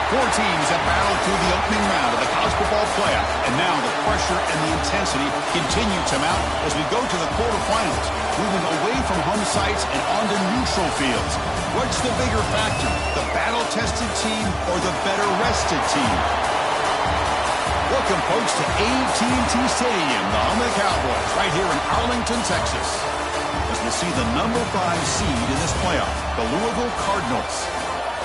Four teams have battled through the opening round of the college football playoff, and now the pressure and the intensity continue to mount as we go to the quarterfinals, moving away from home sites and onto neutral fields. What's the bigger factor, the battle-tested team or the better-rested team? Welcome, folks, to AT&T Stadium, the home of the Cowboys, right here in Arlington, Texas, as we see the number 5 seed in this playoff, the Louisville Cardinals,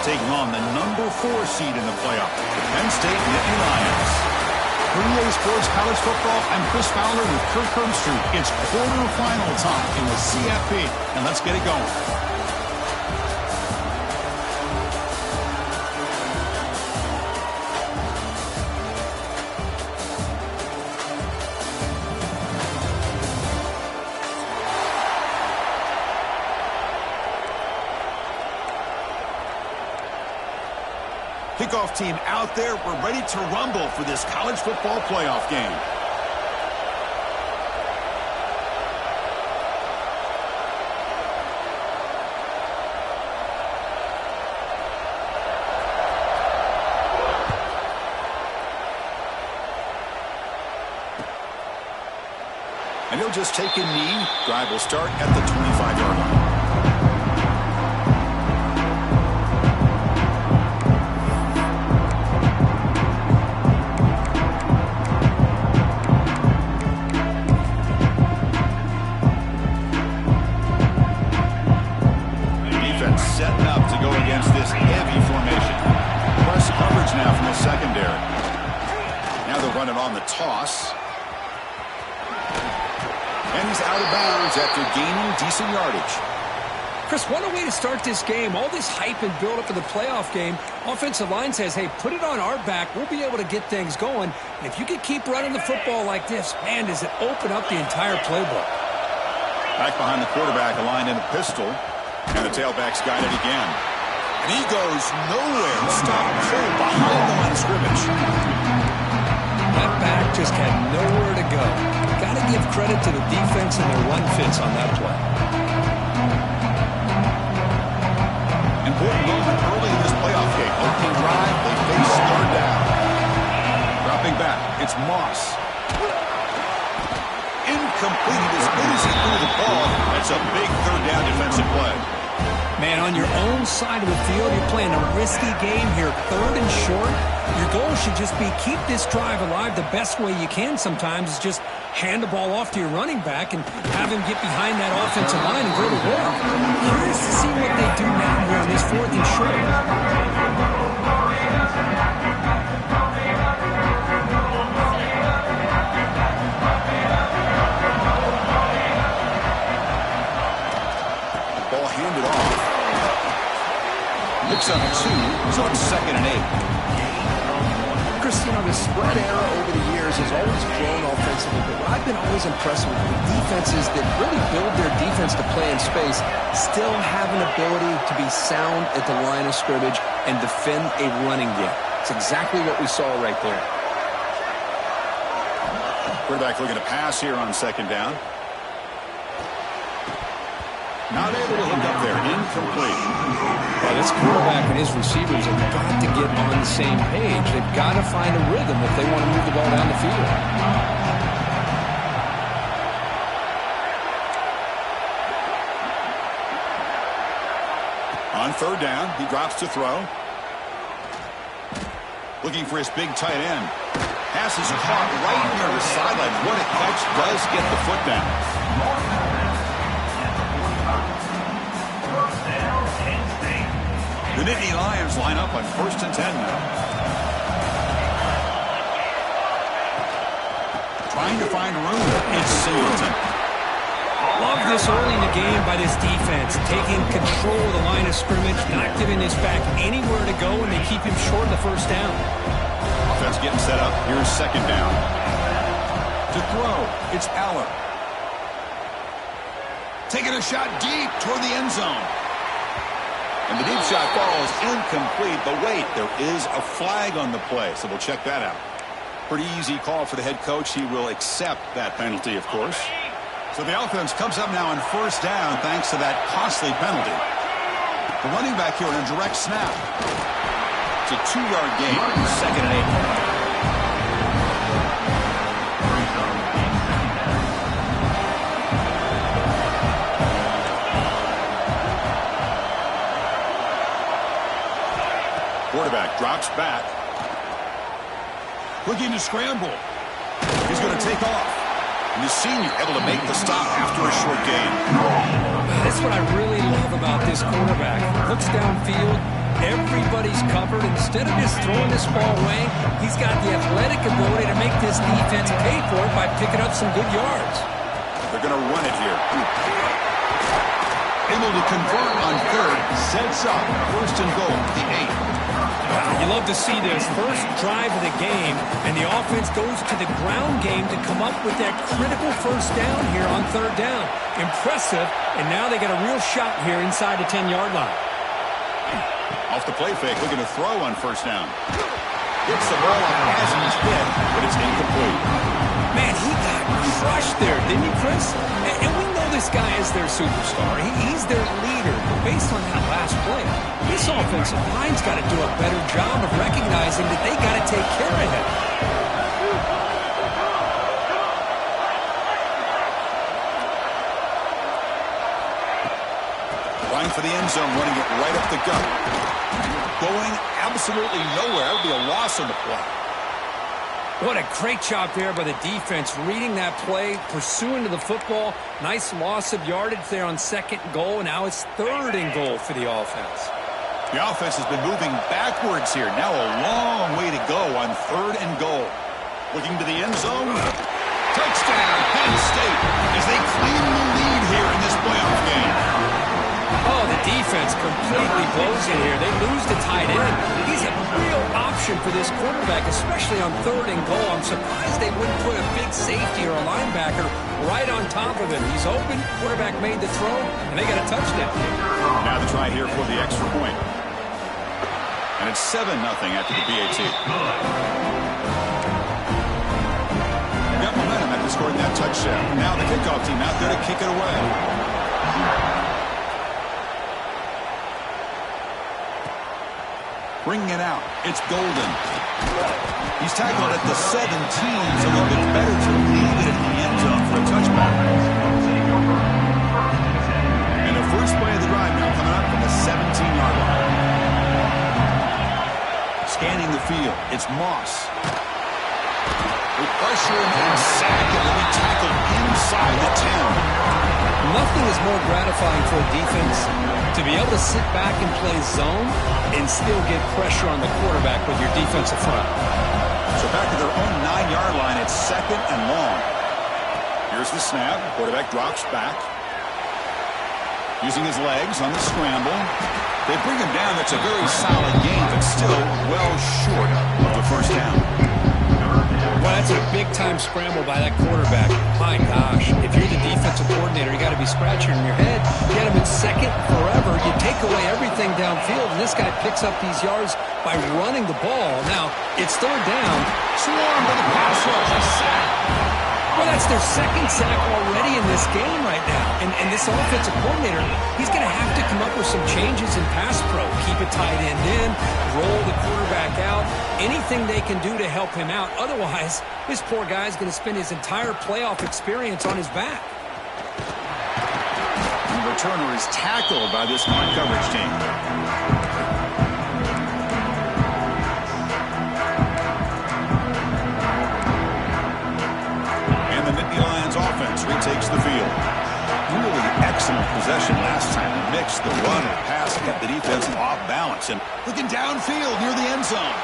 taking on the number 4 seed in the playoff, the Penn State Nittany Lions. For EA Sports College Football, I'm Chris Fowler with Kirk Herbstreit. It's quarterfinal time in the CFP, and let's get it going. Kickoff team out there. We're ready to rumble for this college football playoff game. And he'll just take a knee. Drive will start at the 25-yard line. Toss. And he's out of bounds after gaining decent yardage. Chris, what a way to start this game. All this hype and build up for the playoff game. Offensive line says, hey, put it on our back. We'll be able to get things going. And if you can keep running the football like this, man, does it open up the entire playbook. Back behind the quarterback, aligned in a pistol. And the tailback's guided again. And he goes nowhere. Stopped cold behind the line of scrimmage. That back just had nowhere to go. Got to give credit to the defense and their run fits on that play. Important moment early in this playoff game. Opening drive, they face third down. Dropping back, it's Moss. Incomplete as good as he threw the ball. That's a big third down defensive play. Man, on your own side of the field, you're playing a risky game here. Third and short. Your goal should just be keep this drive alive the best way you can sometimes is just hand the ball off to your running back and have him get behind that offensive line and go to work. Curious to see what they do now here on this 4th and short. Ball handed off. Picks up 2, so it's 2nd and 8. Chris, you know, the spread era over the years has always grown offensively, but what I've been always impressed with the defenses that really build their defense to play in space still have an ability to be sound at the line of scrimmage and defend a running game. It's exactly what we saw right there. Quarterback looking to pass here on 2nd down. Not able to hook up there. Incomplete. Well, this quarterback and his receivers have got to get on the same page. They've got to find a rhythm if they want to move the ball down the field. On 3rd down, he drops to throw. Looking for his big tight end. Pass is caught right near the sideline. What a catch. Does get the foot down. The Nittany Lions line up on 1st and 10 now. Trying to find room. It's Singleton. Love this early in the game by this defense. Taking control of the line of scrimmage, not giving this back anywhere to go, and they keep him short of the 1st down. Offense getting set up. Here's 2nd down. To throw, it's Aller. Taking a shot deep toward the end zone. And the deep shot falls incomplete. The wait, there is a flag on the play, so we'll check that out. Pretty easy call for the head coach. He will accept that penalty, of course. So the offense comes up now on 1st down thanks to that costly penalty. The running back here in a direct snap. It's a 2-yard gain. 2nd and 8. Quarterback drops back. Looking to scramble. He's going to take off. And the senior able to make the stop after a short gain. That's what I really love about this quarterback. Looks downfield. Everybody's covered. Instead of just throwing this ball away, he's got the athletic ability to make this defense pay for it by picking up some good yards. They're going to run it here. Able to convert on 3rd. Sets up 1st and goal. The 8. You love to see this first drive of the game, and the offense goes to the ground game to come up with that critical 1st down here on 3rd down. Impressive, and now they got a real shot here inside the 10-yard line. Off the play fake, looking to throw on 1st down. Gets the ball on Hazen's hit, but it's incomplete. Man, he got crushed there, didn't he, Chris? And we know this guy is their superstar. He's their leader. But based on that last play, this offensive line's got to do a better job of recognizing that they got to take care of him. Line for the end zone, running it right up the gut. Going absolutely nowhere. It'll be a loss on the play. What a great job there by the defense, reading that play, pursuing to the football. Nice loss of yardage there on 2nd and goal, and now it's 3rd and goal for the offense. The offense has been moving backwards here. Now a long way to go on 3rd and goal. Looking to the end zone. Touchdown, Penn State, as they claim the lead here in this playoff game. Oh, the defense completely blows it here. They lose the tight end. He's a real option for this quarterback, especially on 3rd and goal. I'm surprised they wouldn't put a big safety or a linebacker right on top of him. He's open. Quarterback made the throw, and they got a touchdown. Now the try here for the extra point. And it's 7-0 after the PAT. Got momentum after scoring that touchdown. Now the kickoff team out there to kick it away. Bringing it out. It's Golden. He's tackled at the 17, so a little bit better to leave it in the end zone for a touchback. And the first play of the drive now coming up from the 17-yard line. Scanning the field. It's Moss. We pressure him and sack him. He'll be tackled inside the 10. Nothing is more gratifying for a defense to be able to sit back and play zone and still get pressure on the quarterback with your defensive front. So back to their own 9-yard line, it's 2nd and long. Here's the snap. Quarterback drops back. Using his legs on the scramble. They bring him down. That's a very solid gain, but still well short of the 1st down. Well, that's a big-time scramble by that quarterback. My gosh, if you're the defensive coordinator, you got to be scratching your head. Get him in 2nd forever. You take away everything downfield, and this guy picks up these yards by running the ball. Now, it's 3rd down. Swarmed by the pass rush. A sack. Well, that's their 2nd sack already in this game right now. And this offensive coordinator, he's going to have to come up with some changes in pass pro. Keep a tight end in, roll the quarterback out, anything they can do to help him out. Otherwise, this poor guy's going to spend his entire playoff experience on his back. The returner is tackled by this non-coverage team. And the Nittany Lions offense retakes the field. Really excellent possession last time. Mixed the run and pass, kept the defense off balance. And looking downfield near the end zone.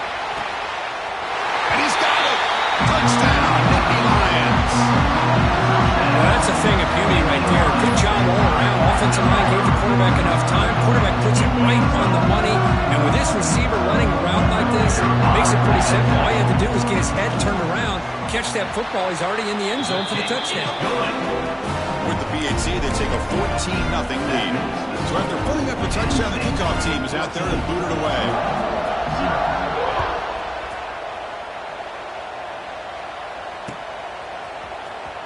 And he's got it. Touchdown, Nittany Lions. Well, that's a thing of beauty right there. Good job all around. Offensive line gave the quarterback enough time. Quarterback puts it right on the money. And with this receiver running around like this, it makes it pretty simple. All you have to do is get his head turned around, catch that football. He's already in the end zone for the touchdown. With the PAT, they take a 14-0 lead. So after putting up a touchdown, the kickoff team is out there and booted away.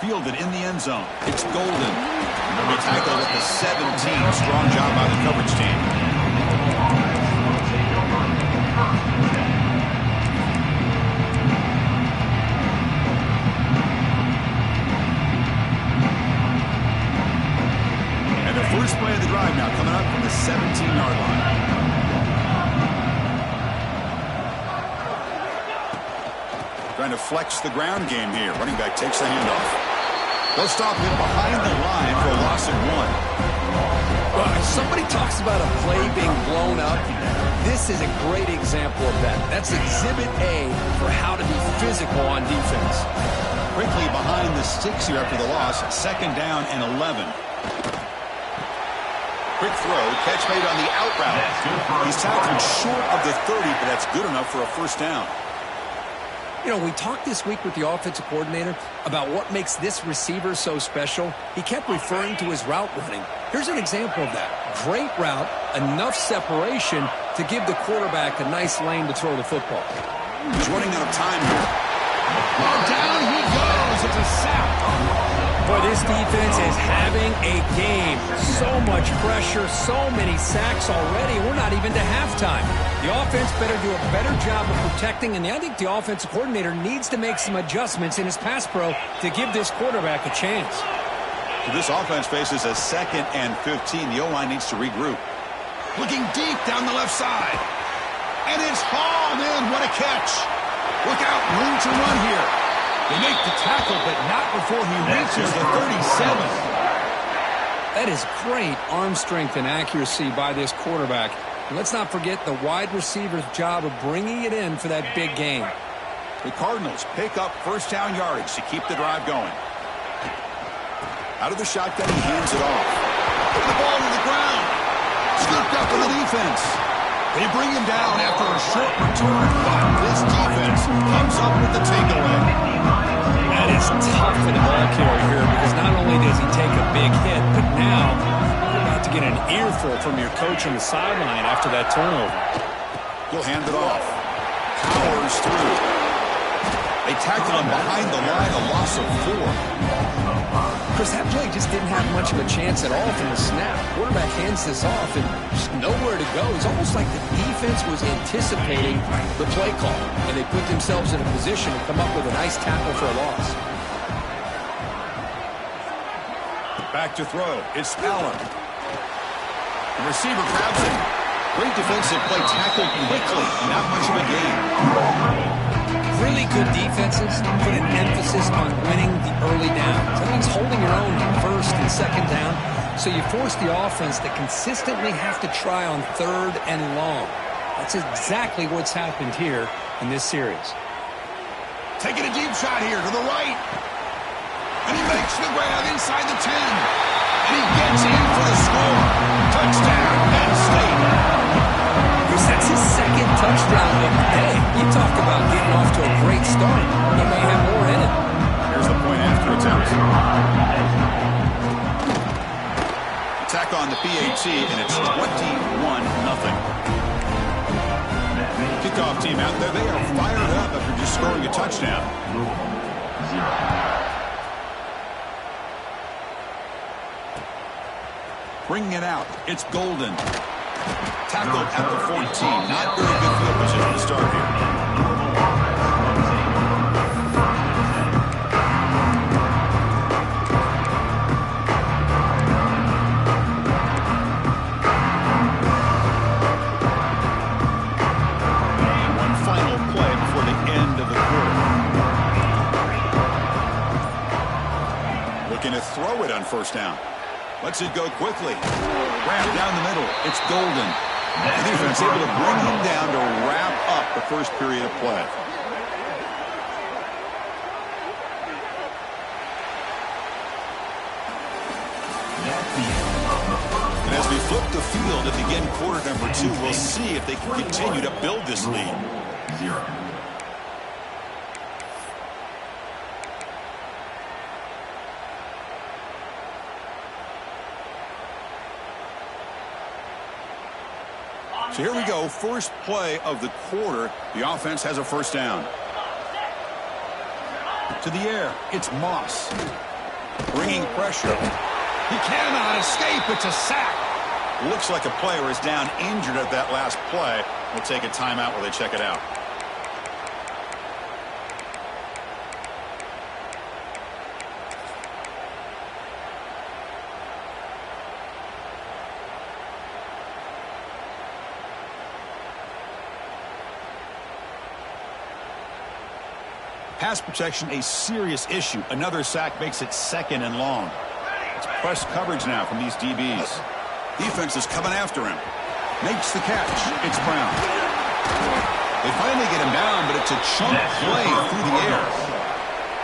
Fielded in the end zone. It's Golden. He tackled at the 17. Strong job by the coverage team. Trying to flex the ground game here. Running back takes the handoff. They'll stop him behind the line for a loss of 1. Well, if somebody talks about a play being blown up, this is a great example of that. That's exhibit A for how to be physical on defense. Quickly behind the sticks here after the loss. 2nd down and 11. Quick throw, catch made on the out route. He's tackled short of the 30, but that's good enough for a 1st down. You know, we talked this week with the offensive coordinator about what makes this receiver so special. He kept referring to his route running. Here's an example of that. Great route, enough separation to give the quarterback a nice lane to throw the football. He's running out of time here. Well, down he goes. It's a sack. Boy, this defense is having a game. So much pressure, so many sacks already. We're not even to halftime. The offense better do a better job of protecting, and I think the offensive coordinator needs to make some adjustments in his pass pro to give this quarterback a chance. So this offense faces a 2nd and 15. The O-line needs to regroup. Looking deep down the left side. And it's hauled in. What a catch. Look out. Room to run here. They make the tackle, but not before he reaches the 37. That is great arm strength and accuracy by this quarterback. And let's not forget the wide receiver's job of bringing it in for that big game. The Cardinals pick up 1st down yardage to keep the drive going. Out of the shotgun, he hands it off. The ball to the ground. Scooped up for the defense. They bring him down after a short return, but this defense comes up with the takeaway. That is tough for the ball carrier here because not only does he take a big hit, but now you're about to get an earful from your coach on the sideline after that turnover. He'll hand it off. Powers through. They tackle him behind the line, a loss of 4. Chris, that play just didn't have much of a chance at all from the snap. Quarterback hands this off and just nowhere to go. It's almost like the defense was anticipating the play call, and they put themselves in a position to come up with a nice tackle for a loss. Back to throw. It's Allen. The receiver grabs him. Great defensive play, tackled quickly. Not much of a gain. Really good defenses put an emphasis on winning the early downs. That means holding your own 1st and 2nd down. So you force the offense to consistently have to try on 3rd and long. That's exactly what's happened here in this series. Taking a deep shot here to the right. And he makes the grab inside the 10. And he gets in for the score. Touchdown, Penn State. Chris, that's his 2nd touchdown of the day. You talk about getting off to a great start. He may have more in it. Here's the point after attempt. Attack on the PAT, and it's 21-0. Kickoff team out there. They are fired up after just scoring a touchdown. Bringing it out. It's Golden. Tackled at the 14. Not very good field position to start here. And one final play before the end of the quarter. Looking to throw it on 1st down. Lets it go quickly. Wrap down the middle. It's Golden. The defense able to bring him down to wrap up the 1st period of play. And as we flip the field to begin quarter number 2, we'll see if they can continue to build this lead. So here we go, 1st play of the quarter. The offense has a 1st down. To the air, it's Moss. Bringing pressure. He cannot escape, it's a sack. Looks like a player is down injured at that last play. We'll take a timeout while they check it out. Pass protection a serious issue. Another sack makes it 2nd and long. It's press coverage now from these DBs. Defense is coming after him. Makes the catch. It's Brown. They finally get him down, but it's a chunk play through the air.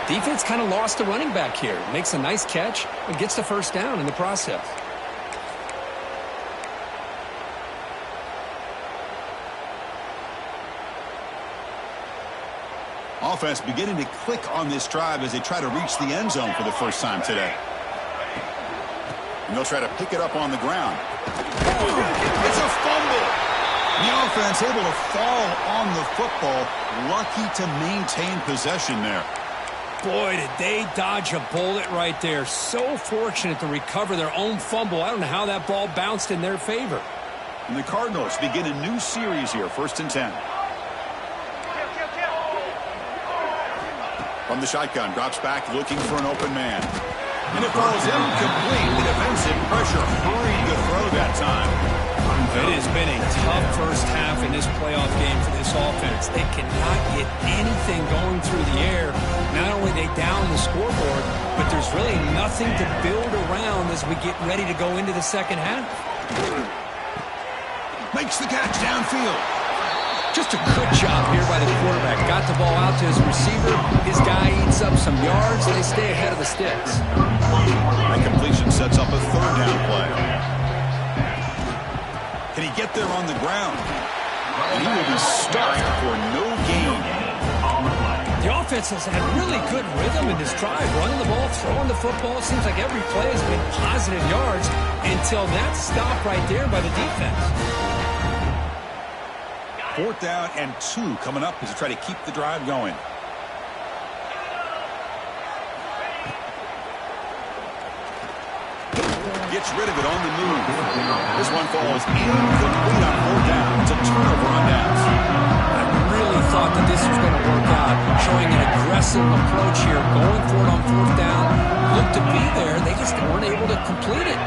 Defense kind of lost a running back here. Makes a nice catch and gets the first down in the process. Offense beginning to click on this drive as they try to reach the end zone for the first time today. And they'll try to pick it up on the ground. It's a fumble. The offense able to fall on the football. Lucky to maintain possession there. Boy, did they dodge a bullet right there. So fortunate to recover their own fumble. I don't know how that ball bounced in their favor. And the Cardinals begin a new series here, 1st and 10. From the shotgun, drops back looking for an open man. And it falls incomplete. The defensive pressure hurried the throw that time. It has been a tough first half in this playoff game for this offense. They cannot get anything going through the air. Not only they down the scoreboard, but there's really nothing to build around as we get ready to go into the second half. Makes the catch downfield. Just a good job here by the quarterback. Got the ball out to his receiver. His guy eats up some yards. They stay ahead of the sticks. That completion sets up a 3rd down play. Can he get there on the ground? And he will be stuffed for no gain. The offense has had really good rhythm in this drive. Running the ball, throwing the football. Seems like every play has been positive yards until that stop right there by the defense. 4th down and 2 coming up as they try to keep the drive going. Gets rid of it on the move. This one falls incomplete on 4th down. It's a turnover on downs. I really thought that this was going to work out. Showing an aggressive approach here. Going for it on 4th down. Looked to be there. They just weren't able to complete it.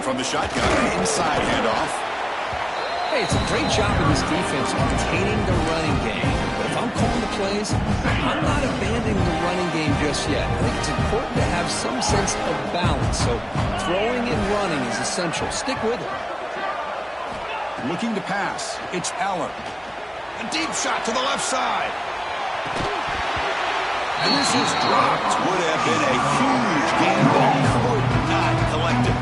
From the shotgun, inside handoff. Hey, it's a great job of this defense containing the running game. But if I'm calling the plays, I'm not abandoning the running game just yet. I think it's important to have some sense of balance. So throwing and running is essential. Stick with it. Looking to pass. It's Aller. A deep shot to the left side. And this is dropped. Would have been a huge game, but could not collect it.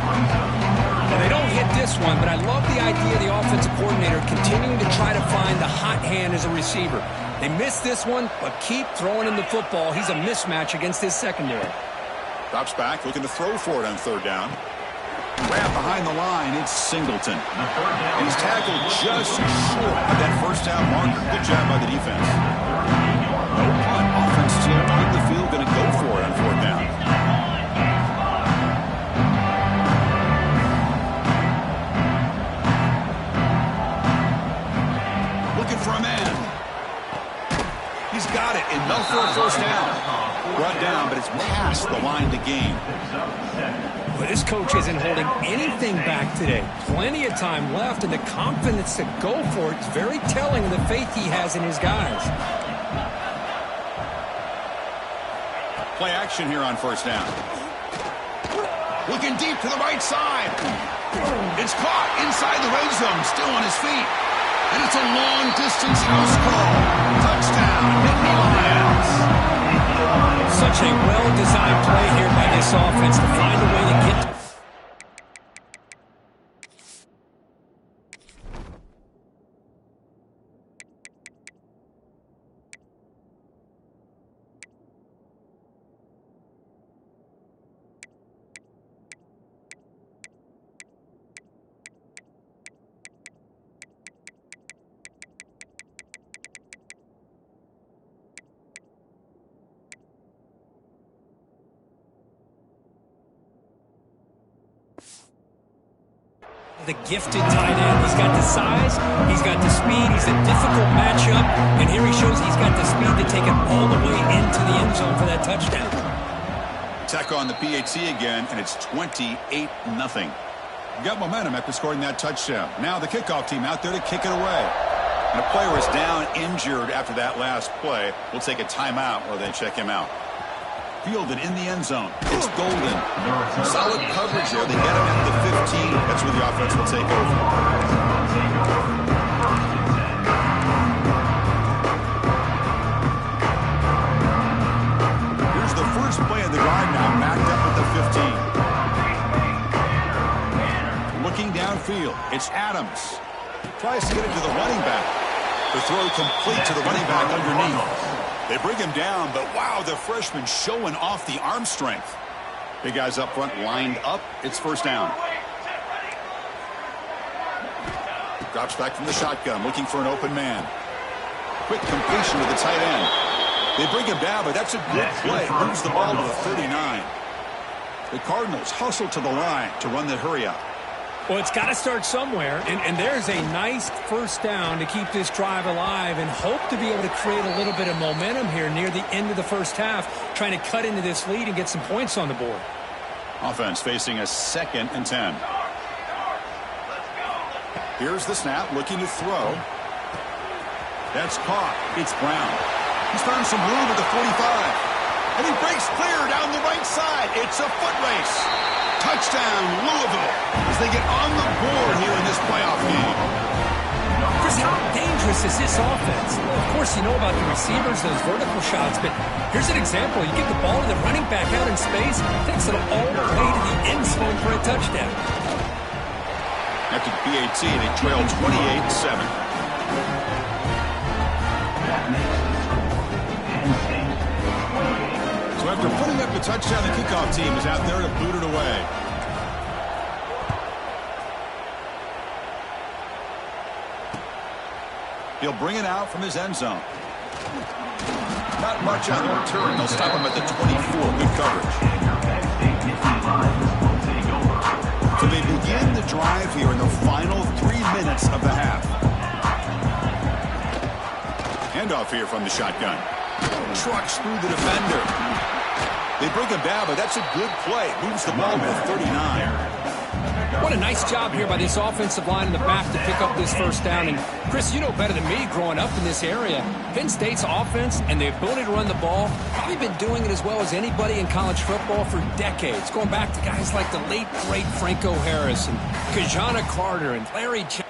They don't hit this one, but I love the idea of the offensive coordinator continuing to try to find the hot hand as a receiver. They missed this one, but keep throwing him the football. He's a mismatch against his secondary. Drops back, looking to throw for it on 3rd down. Grab behind the line, it's Singleton. And he's tackled just short of that 1st down marker. Good job by the defense. No punt. Offense still on the field, going to go for it on 4th down. For a man. He's got it. Enough for a 1st down. Brought down, but it's past the line to gain. But this coach isn't holding anything back today. Plenty of time left, and the confidence to go for it is very telling of the faith he has in his guys. Play action here on 1st down. Looking deep to the right side. It's caught inside the red zone, still on his feet. And it's a long-distance house call. Touchdown, Nittany Lions. Such a well-designed play here by this offense to find a way to get to. The gifted tight end. He's got the size, he's got the speed, he's a difficult matchup, and here he shows he's got the speed to take it all the way into the end zone for that touchdown. Tech on the PAT again, and it's 28-0. Got momentum after scoring that touchdown. Now the kickoff team out there to kick it away. And a player is down injured after that last play. We'll take a timeout while they check him out. Fielded in the end zone. It's Golden. Solid coverage there. They get him at the 15. That's where the offense will take over. Here's the first play of the drive now, backed up at the 15. Looking downfield, it's Adams. Tries to get it to the running back. The throw complete to the running back underneath. They bring him down, but wow, the freshman showing off the arm strength. Big guys up front lined up. It's first down. Drops back from the shotgun, looking for an open man. Quick completion to the tight end. They bring him down, but that's a good play. Moves the ball to the 39. The Cardinals hustle to the line to run that hurry up. Well, it's got to start somewhere, and there's a nice first down to keep this drive alive and hope to be able to create a little bit of momentum here near the end of the first half, trying to cut into this lead and get some points on the board. Offense facing a 2nd and 10. Here's the snap, looking to throw. That's caught. It's Brown. He's found some room at the 45. And he breaks clear down the right side. It's a foot race. Touchdown, Louisville, as they get on the board here in this playoff game. Chris, how dangerous is this offense? Well, of course, you know about the receivers, those vertical shots, but here's an example. You get the ball to the running back out in space, takes it all the way to the end zone for a touchdown. After the PAT, they trail 28-7. So after putting up the touchdown, the kickoff team is out there to boot it away. He'll bring it out from his end zone. Not much on the return. They'll stop him at the 24. Good coverage. So they begin the drive here in the final 3 minutes of the half. Handoff here from the shotgun. Trucks through the defender. They bring him down, but that's a good play. Moves the ball to 39. What a nice job here by this offensive line in the back to pick up this first down. And, Chris, you know better than me growing up in this area, Penn State's offense and the ability to run the ball, probably been doing it as well as anybody in college football for decades, going back to guys like the late, great Franco Harris and Kajana Carter and Larry Johnson.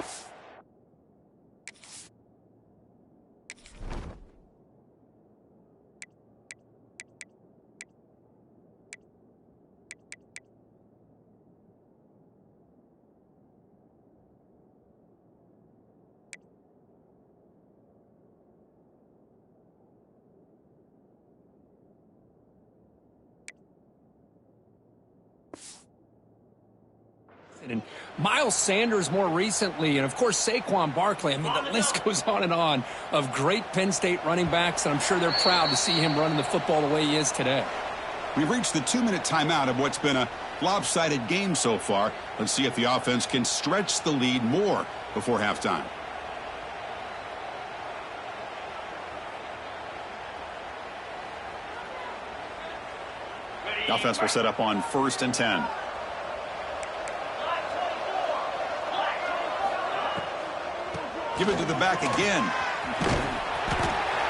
And Miles Sanders more recently, and of course Saquon Barkley. I mean, the list goes on and on of great Penn State running backs, and I'm sure they're proud to see him running the football the way he is today. We've reached the 2-minute timeout of what's been a lopsided game so far. Let's see if the offense can stretch the lead more before halftime. The offense will set up on 1st and 10. Give it to the back again.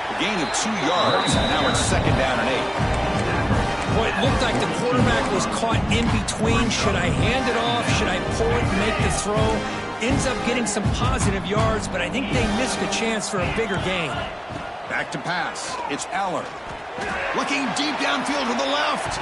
A gain of 2 yards, and now it's 2nd down and 8. Boy, it looked like the quarterback was caught in between. Should I hand it off? Should I pull it and make the throw? Ends up getting some positive yards, but I think they missed a chance for a bigger gain. Back to pass. It's Aller. Looking deep downfield to the left.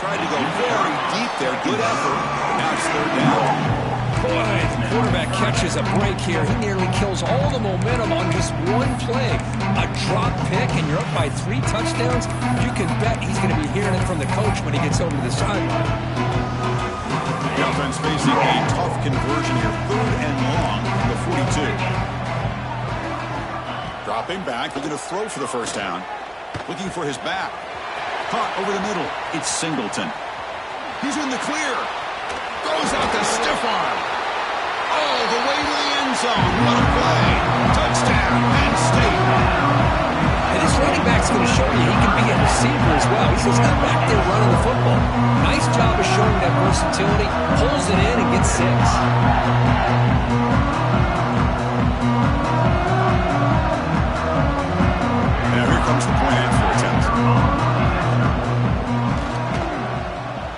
Tried to go very deep there. Good effort. Now it's 3rd down. Boy, the quarterback catches a break here. He nearly kills all the momentum on just one play. A drop pick, and you're up by 3 touchdowns. You can bet he's going to be hearing it from the coach when he gets over to the sideline. The offense facing a tough conversion here. 3rd and long from the 42. Dropping back, looking to throw for the first down. Looking for his back. Caught over the middle. It's Singleton. He's in the clear. Throws out the stiff arm. All the way to the end zone. What a play. Touchdown, Penn State. And this running back's going to show you he can be a receiver as well. He's just not back there running the football. Nice job of showing that versatility. Pulls it in and gets 6. Now here comes the point after attempt.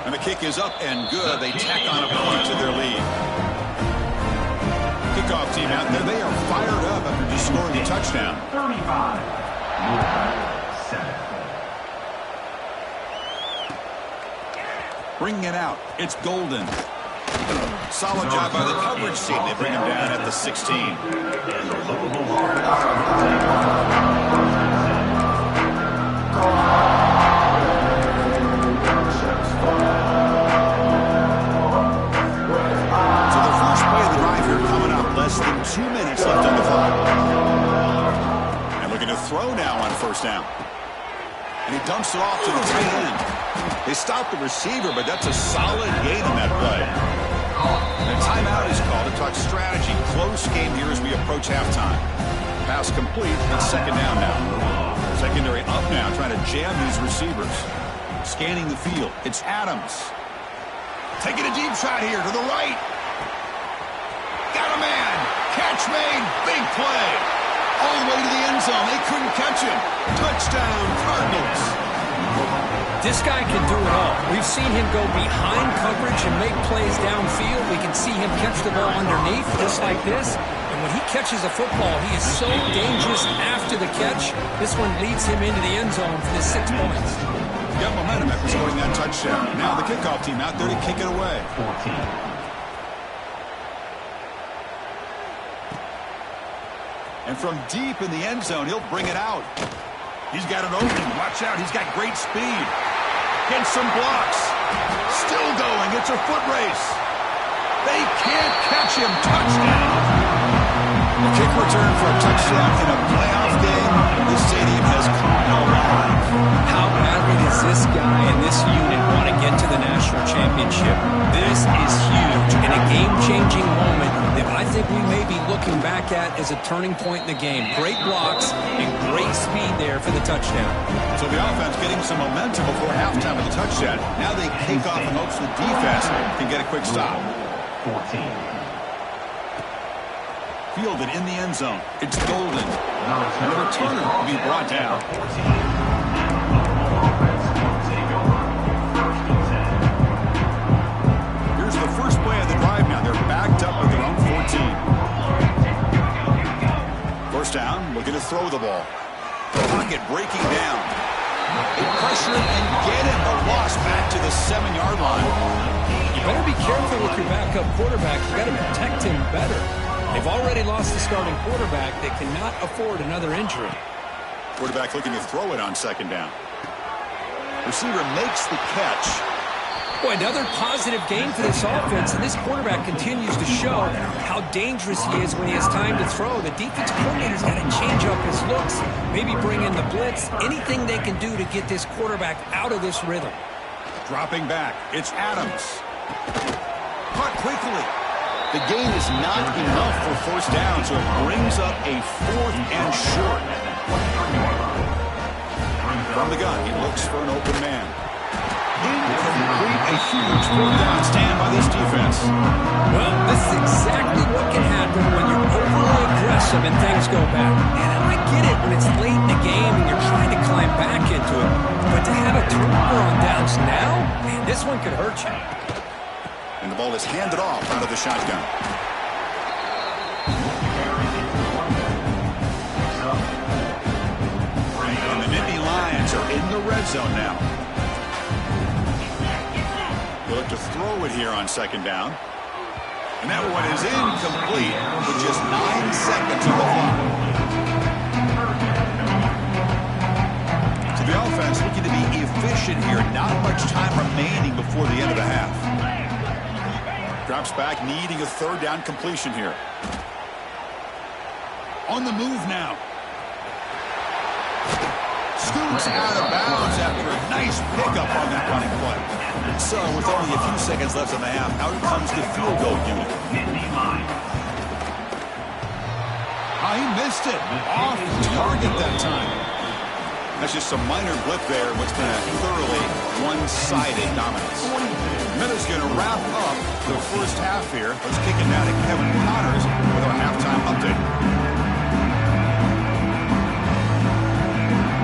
And the kick is up and good. They tack on a point to their lead. Kickoff team out there. They are fired up after just scoring a touchdown. 35. Bringing it out. It's Golden. Solid job by the coverage team. They bring him down at the 16. So the first play of the drive here coming up. Less than 2 minutes left on the clock. And looking to throw now on first down. And he dumps it off to the tight end. They stop the receiver, but that's a solid gain on that play. And a timeout is called to talk strategy. Close game here as we approach halftime. Pass complete. It's second down now. Secondary up now, trying to jam these receivers. Scanning the field. It's Adams. Taking a deep shot here to the right. Got a man. Catch made. Big play. All the way to the end zone. They couldn't catch him. Touchdown, Cardinals. This guy can do it all. We've seen him go behind coverage and make plays downfield. We can see him catch the ball underneath, just like this. And when he catches a football, he is so dangerous after the catch. This one leads him into the end zone for the 6 points. Got momentum after scoring that touchdown. Now the kickoff team out there to kick it away. 14. And from deep in the end zone, he'll bring it out. He's got an opening. Watch out. He's got great speed. Gets some blocks. Still going. It's a foot race. They can't catch him. Touchdown. The kick return for a touchdown in a playoff game. This stadium has come alive. How badly does this guy and this unit want to get to the national championship? This is huge and a game-changing moment that I think we may be looking back at as a turning point in the game. Great blocks and great speed there for the touchdown. So the offense getting some momentum before halftime with the touchdown. Now they kick off in hopes the defense can get a quick stop. 14. Fielded in the end zone. It's Golden. And the returner will be brought down. Here's the first play of the drive now. They're backed up with their own 14. First down, looking to throw the ball. The pocket breaking down. They pressure him and get him. A loss back to the 7-yard line. You better be careful with your backup quarterback. You got to protect him better. They've already lost the starting quarterback. They cannot afford another injury. Quarterback looking to throw it on second down. Receiver makes the catch. Boy, another positive game for this offense, and this quarterback continues to show how dangerous he is when he has time to throw. The defensive coordinator's got to change up his looks, maybe bring in the blitz, anything they can do to get this quarterback out of this rhythm. Dropping back, it's Adams. Caught quickly. The gain is not enough for first down, so it brings up a 4th and short. From the gun, he looks for an open man. Incomplete, a huge 4th down stand by this defense. Well, this is exactly what can happen when you're overly aggressive and things go bad. And I get it when it's late in the game and you're trying to climb back into it. But to have a turnover on downs now, man, this one could hurt you. And the ball is handed off out of the shotgun. And the Nittany Lions are in the red zone now. They'll look to throw it here on second down. And that one is incomplete with just 9 seconds on the clock. So the offense looking to be efficient here. Not much time remaining before the end of the half. Drops back, needing a 3rd down completion here. On the move now. Scoots out of bounds after a nice pickup on that running play. So with only a few seconds left in the half, out comes the field goal unit. He missed it. Off target that time. That's just some minor blip there, what's been a thoroughly one-sided dominance. Minutes going to wrap up the first half here. Let's kick it now to Kevin Connors with our halftime update.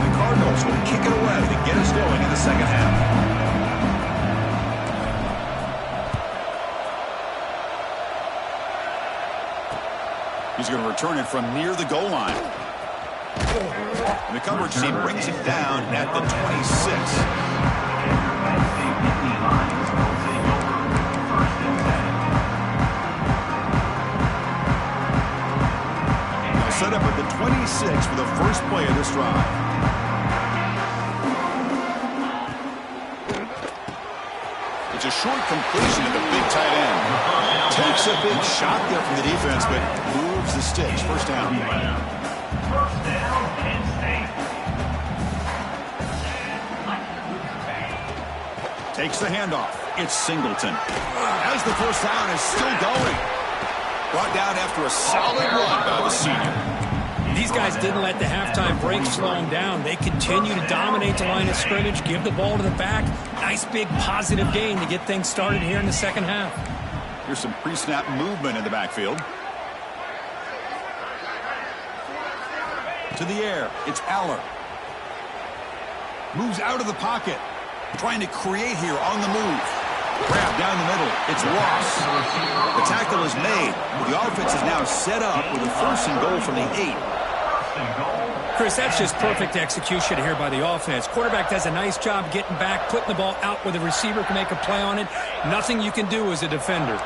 The Cardinals will kick it away to get us going in the second half. He's going to return it from near the goal line. And the coverage team brings it down at the 26. They'll set up at the 26 for the first play of this drive. It's a short completion to the big tight end. Takes a big shot there from the defense, but moves the sticks. First down. Takes the handoff. It's Singleton. As the first down is still going. Brought down after a solid run by the senior. These guys didn't let the halftime break slow them down. They continue to dominate the line of scrimmage, give the ball to the back. Nice big positive gain to get things started here in the second half. Here's some pre-snap movement in the backfield. To the air, it's Aller. Moves out of the pocket. Trying to create here on the move. Grab down the middle. It's Ross. The tackle is made. The offense is now set up with a first and goal from the 8. Chris, that's just perfect execution here by the offense. Quarterback does a nice job getting back, putting the ball out where the receiver can make a play on it. Nothing you can do as a defender.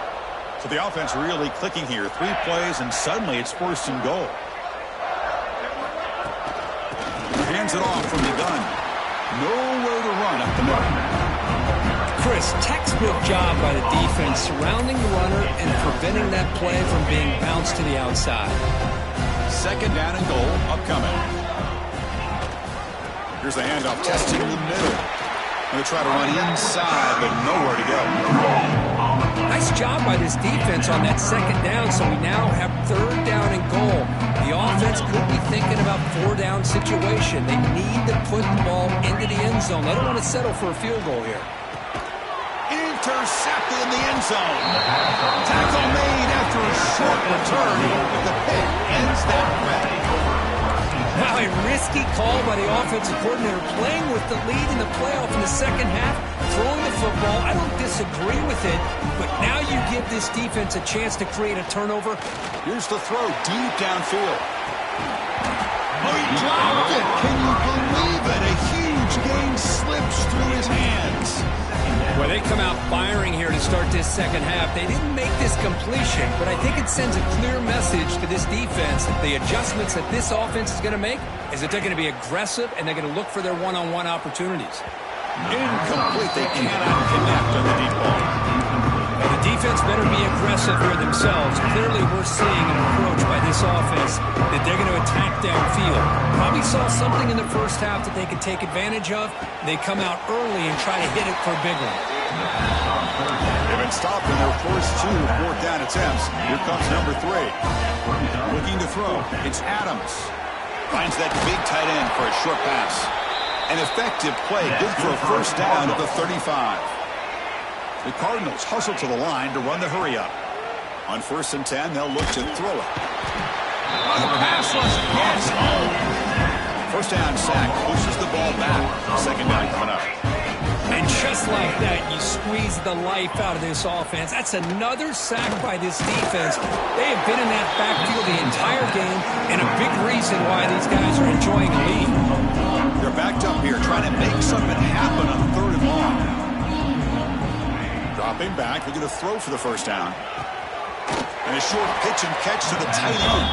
So the offense really clicking here. 3 plays, and suddenly it's first and goal. Hands it off from the gun. Nowhere to run up the middle. Chris, textbook job by the defense surrounding the runner and preventing that play from being bounced to the outside. Second down and goal upcoming. Here's the handoff, testing in the middle. Going to try to run inside, but nowhere to go. Nice job by this defense on that second down, so we now have third down and goal. The offense could be thinking about 4-down situation. They need to put the ball into the end zone. They don't want to settle for a field goal here. Intercepted in the end zone. Tackle made after a short return, but the pick ends that play. Wow, a risky call by the offensive coordinator, playing with the lead in the playoff in the second half, throwing the football. I don't disagree with it, but now you give this defense a chance to create a turnover. Here's the throw deep downfield. Oh, he dropped it. Can you believe it? A huge gain slips through his hands. Well, they come out firing here to start this second half. They didn't make this completion, but I think it sends a clear message to this defense that the adjustments that this offense is going to make is that they're going to be aggressive and they're going to look for their one-on-one opportunities. Incomplete. They cannot connect on the deep ball. Well, the defense better be aggressive here themselves. Clearly, we're seeing an approach by this offense that they're going to attack downfield. Probably saw something in the first half that they could take advantage of. They come out early and try to hit it for a big one. They've been stopped in their first 2 fourth down attempts. Here comes number 3. Looking to throw. It's Adams. Finds that big tight end for a short pass. An effective play, good for a first down at the 35. The Cardinals hustle to the line to run the hurry up. On 1st and 10, they'll look to throw it. The pass rush gets home. First down sack pushes the ball back. Second down coming up. And just like that, you squeeze the life out of this offense. That's another sack by this defense. They have been in that backfield the entire game, and a big reason why these guys are enjoying a lead. They're backed up here, trying to make something happen on 3rd and long. Dropping back, looking to throw for the first down. And a short pitch and catch to the tight end.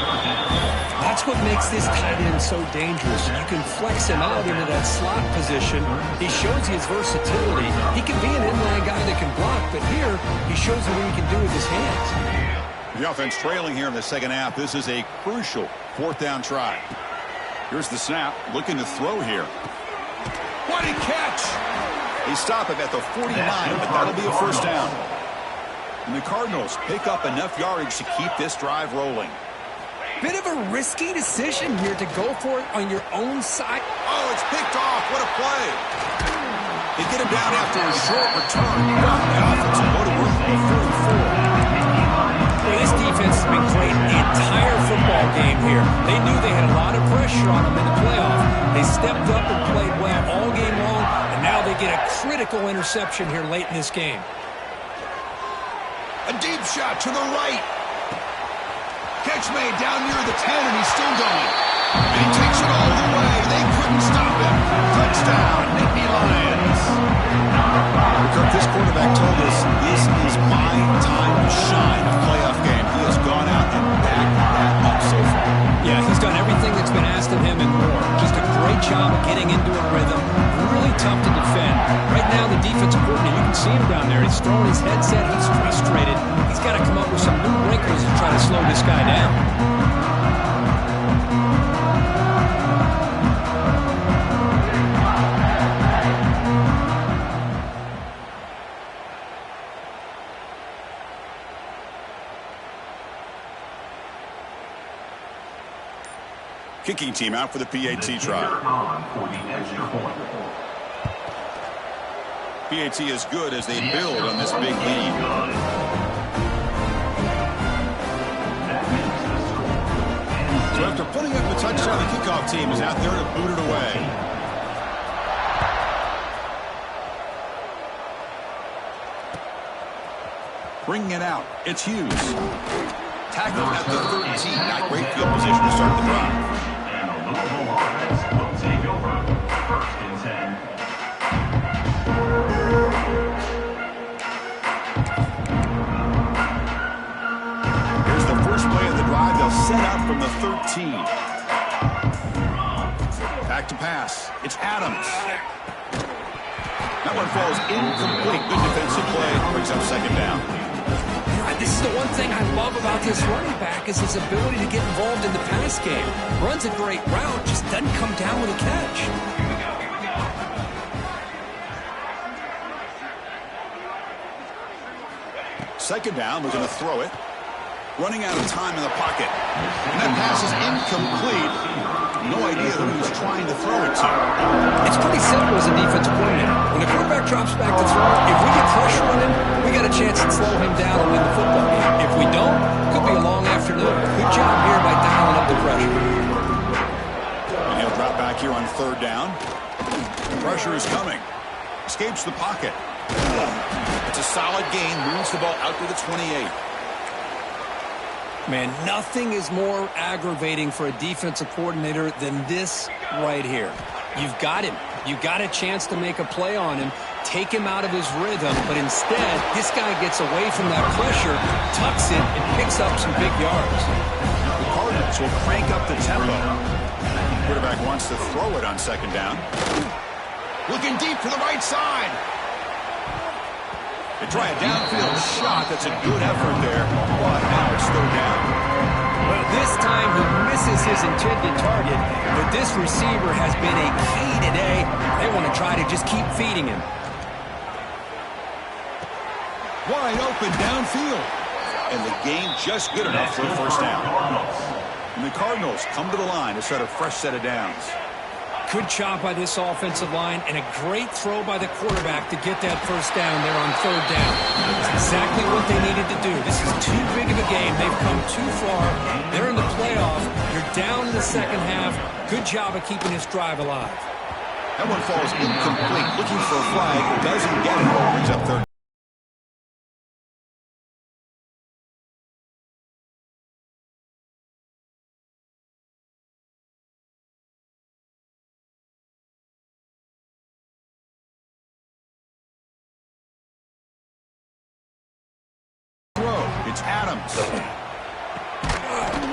That's what makes this tight end so dangerous. You can flex him out into that slot position. He shows his versatility. He can be an inline guy that can block, but here he shows you what he can do with his hands. The offense trailing here in the second half. This is a crucial 4th down try. Here's the snap, looking to throw here. What a catch! They stop him at the 49, but that'll be a first down. And the Cardinals pick up enough yardage to keep this drive rolling. Bit of a risky decision here to go for it on your own side. Oh, it's picked off. What a play. They get him down after a short return. Wow, the offensive go to work for 44. Well, this defense has been great the entire football game here. They knew they had a lot of pressure on them in the playoff. They stepped up and played well all game long, and now they get a critical interception here late in this game. A deep shot to the right. Catch made down near the 10, and he's still going. And he takes it all the way. They couldn't stop him. Touchdown, Nittany Lions. Kirk, this quarterback told us this is my time to shine. A playoff game. He has gone out and backed that up so far. Yeah, he's done everything that's been asked of him and more. Just a great job of getting into a rhythm. Really tough to defend. Right now, the defensive coordinator, you can see him down there. He's throwing his headset. He's frustrated. He's got to come up with some new wrinkles to try to slow this guy down. Kicking team out for the PAT try. PAT is good as they build on this big lead. So after putting up the touchdown, the kickoff team is out there to boot it away. Bringing it out, it's Hughes. Tackled at the 13. Not great field position to start the drive. And the Louisville offense will take over 1st and 10. Here's the first play of the drive. They'll set out from the 13. Back to pass. It's Adams. That one falls incomplete. Good defensive play. Brings up second down. This is the one thing I love about this running back is his ability to get involved in the pass game. Runs a great route, just doesn't come down with a catch. Second down, we're going to throw it. Running out of time in the pocket. And that pass is incomplete. No idea who he was trying to throw it to. It's pretty simple as a defensive coordinator. When the quarterback drops back to throw, if we get pressure on him, we got a chance to slow him down and win the football game. If we don't, it could be a long afternoon. Good job here by dialing up the pressure. And he'll drop back here on third down. Pressure is coming. Escapes the pocket. It's a solid gain. Moves the ball out to the 28. Man, nothing is more aggravating for a defensive coordinator than this right here. You've got him. You've got a chance to make a play on him, take him out of his rhythm, but instead, this guy gets away from that pressure, tucks it, and picks up some big yards. The Cardinals will crank up the tempo. The quarterback wants to throw it on second down. Looking deep to the right side. They try a downfield shot. That's a good effort there. But now it's third down. Well, this time he misses his intended target, but this receiver has been a key today. They want to try to just keep feeding him. Wide open downfield. And the game just good enough for a first down. And the Cardinals come to the line to set a fresh set of downs. Good job by this offensive line and a great throw by the quarterback to get that first down there on third down. That's exactly what they needed to do. This is too big of a game. They've come too far. They're in the playoff. You're down in the second half. Good job of keeping this drive alive. That one falls incomplete. Looking for a flag. Doesn't get it. Brings up third. It's Adams.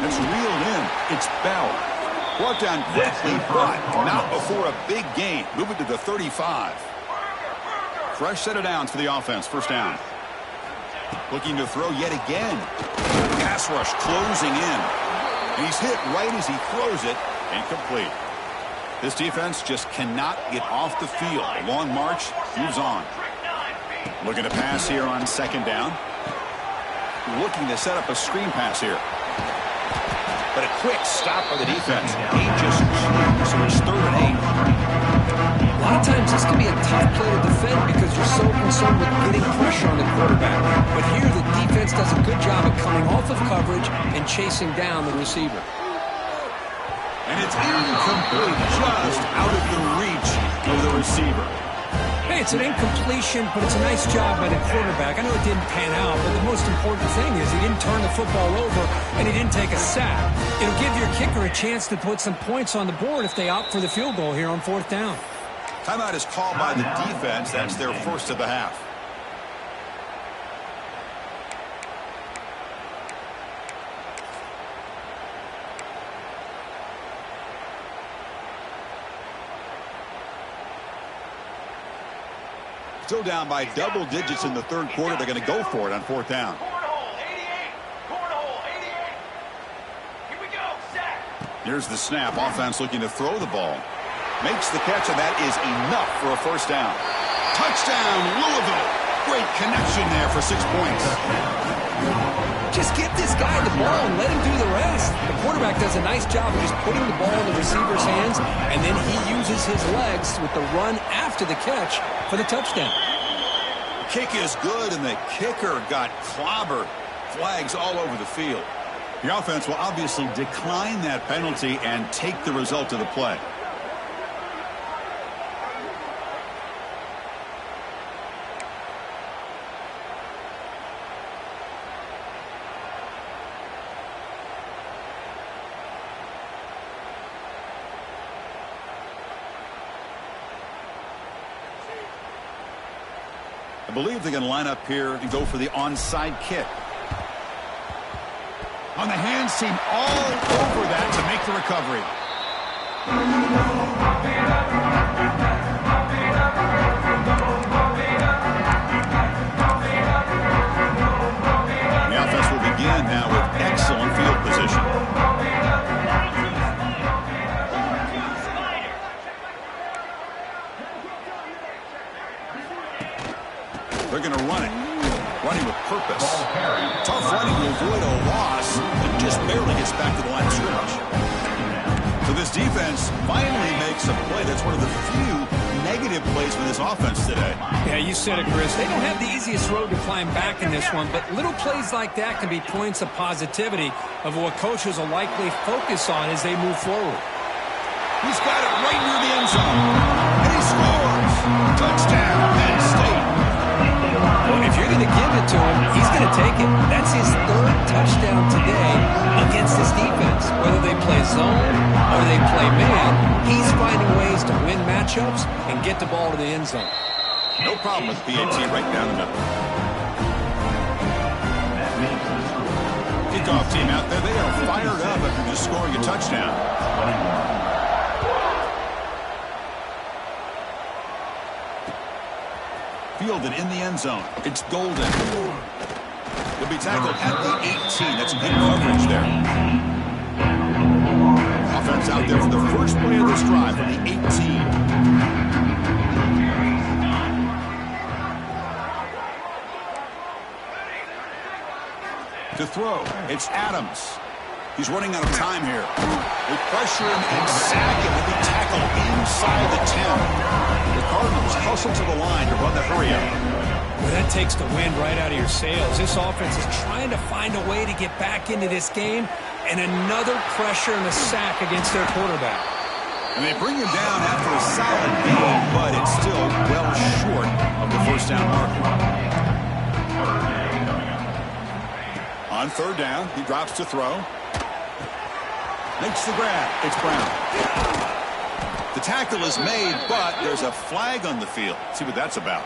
It's reeled in. It's Bell. Brought down quickly, but not before a big gain. Moving to the 35. Fresh set of downs for the offense. First down. Looking to throw yet again. Pass rush closing in. And he's hit right as he throws it. Incomplete. This defense just cannot get off the field. A long march moves on. Looking to pass here on second down. Looking to set up a screen pass here. But a quick stop by the defense. He just checked, so it's 3rd and 8. A lot of times this can be a tough play to defend because you're so concerned with getting pressure on the quarterback. But here the defense does a good job of coming off of coverage and chasing down the receiver. And it's incomplete, just out of the reach of the receiver. Hey, it's an incompletion, but it's a nice job by the quarterback. I know it didn't pan out, but the most important thing is he didn't turn the football over and he didn't take a sack. It'll give your kicker a chance to put some points on the board if they opt for the field goal here on 4th down. Timeout is called by the defense. That's their first of the half. Still down by double digits in the 3rd quarter. They're going to go for it on 4th down. Cornhole 88. Cornhole 88. Here we go. Sack. Here's the snap. Offense looking to throw the ball. Makes the catch, and that is enough for a 1st down. Touchdown, Louisville. Great connection there for 6 points. Just get this guy the ball and let him do the rest. The quarterback does a nice job of just putting the ball in the receiver's hands, and then he uses his legs with the run after the catch for the touchdown. Kick is good, and the kicker got clobbered. Flags all over the field. The offense will obviously decline that penalty and take the result of the play. I believe they're going to line up here and go for the onside kick. On the hands team all over that to make the recovery. The offense will begin now with excellent field position. They're going to run it. Running with purpose. Tough running to avoid a loss, and just barely gets back to the line of scrimmage. So this defense finally makes a play. That's one of the few negative plays for this offense today. Yeah, you said it, Chris. They don't have the easiest road to climb back in this one, but little plays like that can be points of positivity of what coaches will likely focus on as they move forward. He's got it right near the end zone. And he scores. Touchdown, Penn State. Well, if you're going to give it to him, he's going to take it. That's his 3rd touchdown today against this defense. Whether they play zone or they play man, he's finding ways to win matchups and get the ball to the end zone. No problem with PAT right down the middle. Kickoff team out there. They are fired up after just scoring a touchdown. Fielded in the end zone. It's Golden. He'll be tackled at the 18. That's good coverage there. Offense out there for the first play of this drive from the 18. To throw, it's Adams. He's running out of time here. They pressure him and sack him. He'll be tackled inside the 10. The Cardinals hustle to the line to run the hurry up. Well, that takes the wind right out of your sails. This offense is trying to find a way to get back into this game, and another pressure and a sack against their quarterback. And they bring him down after a solid game, but it's still well short of the 1st down mark. On 3rd down, he drops to throw. Makes the grab. It's Brown. The tackle is made, but there's a flag on the field. Let's see what that's about.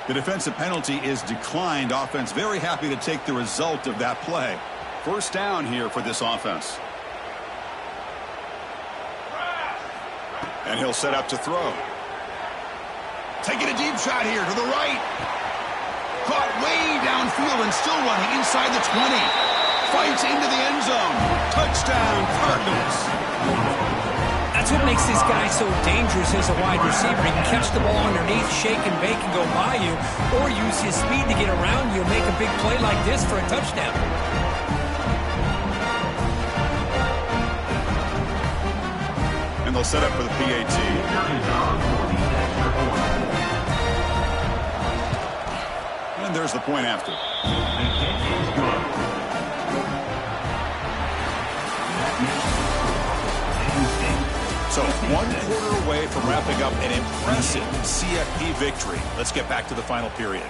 The defensive penalty is declined. Offense very happy to take the result of that play. 1st down here for this offense. And he'll set up to throw. Taking a deep shot here to the right. Caught way downfield and still running inside the 20. Fights into the end zone. Touchdown, Cardinals. That's what makes this guy so dangerous as a wide receiver. He can catch the ball underneath, shake and bake and go by you, or use his speed to get around you and make a big play like this for a touchdown. And they'll set up for the PAT. And there's the point after. So 1 quarter away from wrapping up an impressive CFP victory. Let's get back to the final period.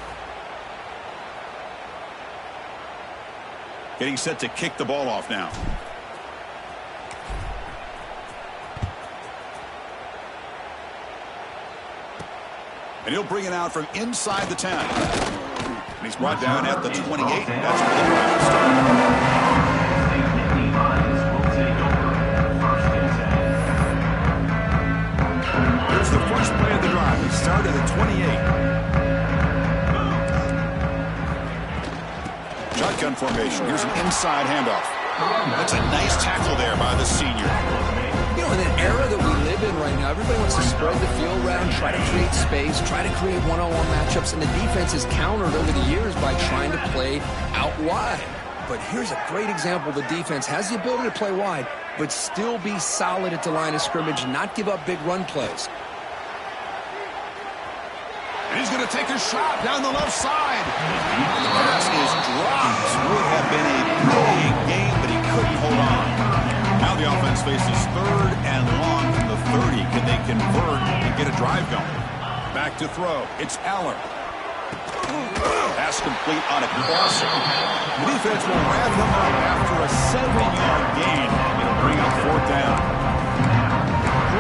Getting set to kick the ball off now. And he'll bring it out from inside the 10. And he's brought down at the 28. That's where the drive will start. Here's the first play of the drive. He started at 28. Shotgun formation. Here's an inside handoff. That's a nice tackle there by the senior. You know, in an era that we live in right now, everybody wants to spread the field around, try to create space, try to create one-on-one matchups, and the defense is countered over the years by trying to play out wide. But here's a great example. The defense has the ability to play wide, but still be solid at the line of scrimmage, not give up big run plays. And he's going to take a shot down the left side. The pass is dropped. Would have been a big game, but he couldn't hold on. Now the offense faces 3rd and long from the 30. Can they convert and get a drive going? Back to throw. It's Aller. Pass complete on a crosser. The defense will wrap him up after a 7-yard gain. It'll bring up 4th down.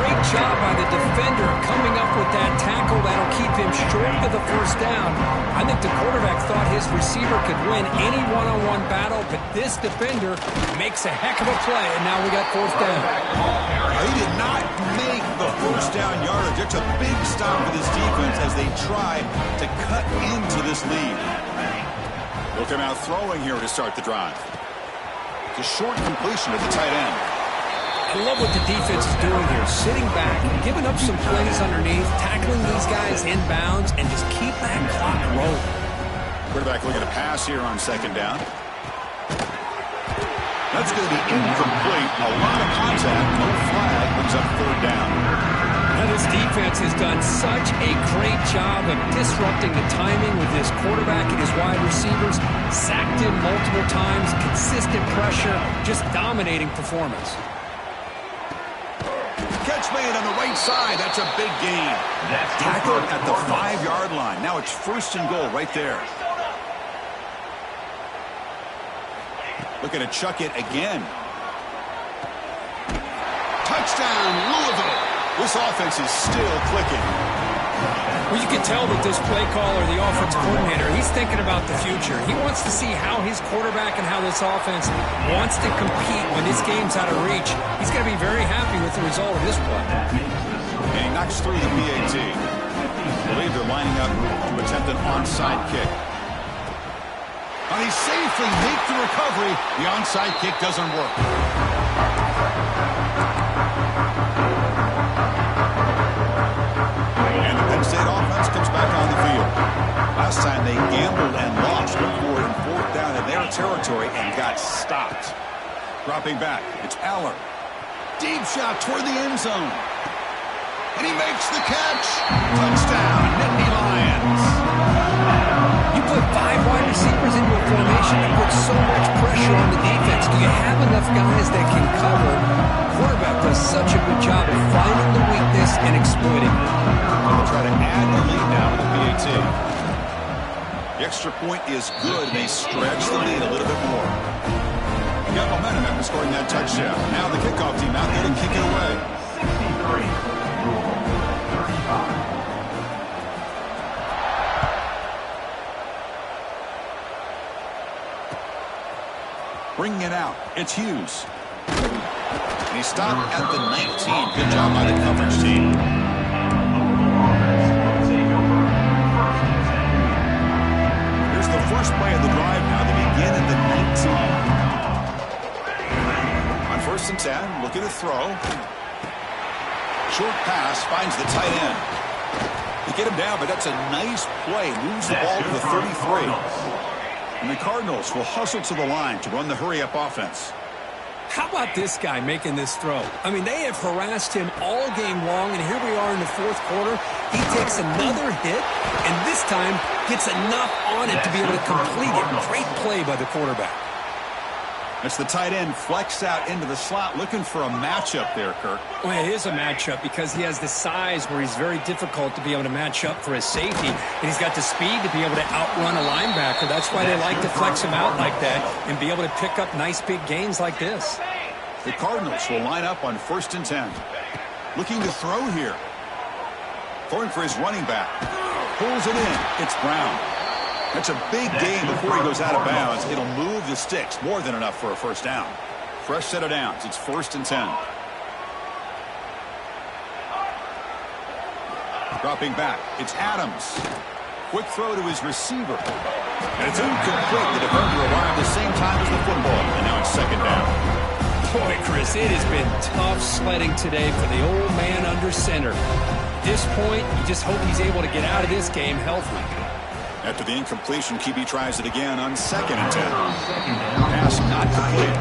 Great job by the defender coming up with that tackle that'll keep him short of the 1st down. I think the quarterback thought his receiver could win any one-on-one battle, but this defender makes a heck of a play, and now we got 4th down. He did not make the 1st down yardage. It's a big stop for this defense as they try to cut into this lead. They'll come out throwing here to start the drive. It's a short completion at the tight end. I love what the defense is doing here, sitting back, giving up some plays underneath, tackling these guys inbounds, and just keep that clock rolling. Quarterback looking to pass here on 2nd down. That's going to be incomplete. A lot of contact, no flag, brings up 3rd down. Now this defense has done such a great job of disrupting the timing with this quarterback and his wide receivers, sacked him multiple times, consistent pressure, just dominating performance. Catch made on the right side. That's a big gain. Tackled at the 5-yard line. Now it's 1st and goal right there. Looking to chuck it again. Touchdown, Louisville. This offense is still clicking. Well, you can tell that this play caller, the offense coordinator, he's thinking about the future. He wants to see how his quarterback and how this offense wants to compete when this game's out of reach. He's going to be very happy with the result of this play. And he knocks through the PAT. I believe they're lining up to attempt an onside kick. And he safely makes the recovery. The onside kick doesn't work. And the Penn State offense comes back on the field. Last time they gambled and lost. Look for it in 4th down in their territory and got stopped. Dropping back, it's Aller. Deep shot toward the end zone. And he makes the catch. Touchdown, Nittany Lions. You put 5 wide receivers into a formation and put so much pressure on the defense. Do you have enough guys that can cover? Quarterback does such a good job of finding the weakness and exploiting it. They'll try to add the lead now with the PAT. The extra point is good. They stretch the lead a little bit more. He got momentum after scoring that touchdown. Now the kickoff team out there to kick it away. 63. Bringing it out, it's Hughes. And he stopped at the 19. Good job by the coverage team. Here's the first play of the drive now. They begin at the 19. On 1st and 10, looking to throw. Short pass finds the tight end. They get him down, but that's a nice play. Moves the ball to the 33. And the Cardinals will hustle to the line to run the hurry-up offense. How about this guy making this throw? I mean, they have harassed him all game long, and here we are in the fourth quarter. He takes another hit, and this time gets enough on it to be able to complete it. Great play by the quarterback. It's the tight end flex out into the slot, looking for a matchup there, Kirk. Well, it is a matchup because he has the size where he's very difficult to be able to match up for his safety, and he's got the speed to be able to outrun a linebacker. That's why they like to flex him out like that and be able to pick up nice big gains like this. The Cardinals will line up on 1st and 10. Looking to throw here. Throwing for his running back. Pulls it in. It's Brown. That's a big gain before he goes out of bounds. It'll move the sticks. More than enough for a first down. Fresh set of downs. It's 1st and 10. Dropping back. It's Adams. Quick throw to his receiver. And it's incomplete. The defender arrived the same time as the football. And now it's 2nd down. Boy, Chris, it has been tough sledding today for the old man under center. At this point, you just hope he's able to get out of this game healthy. After the incompletion, QB tries it again on 2nd and 10. Pass not complete.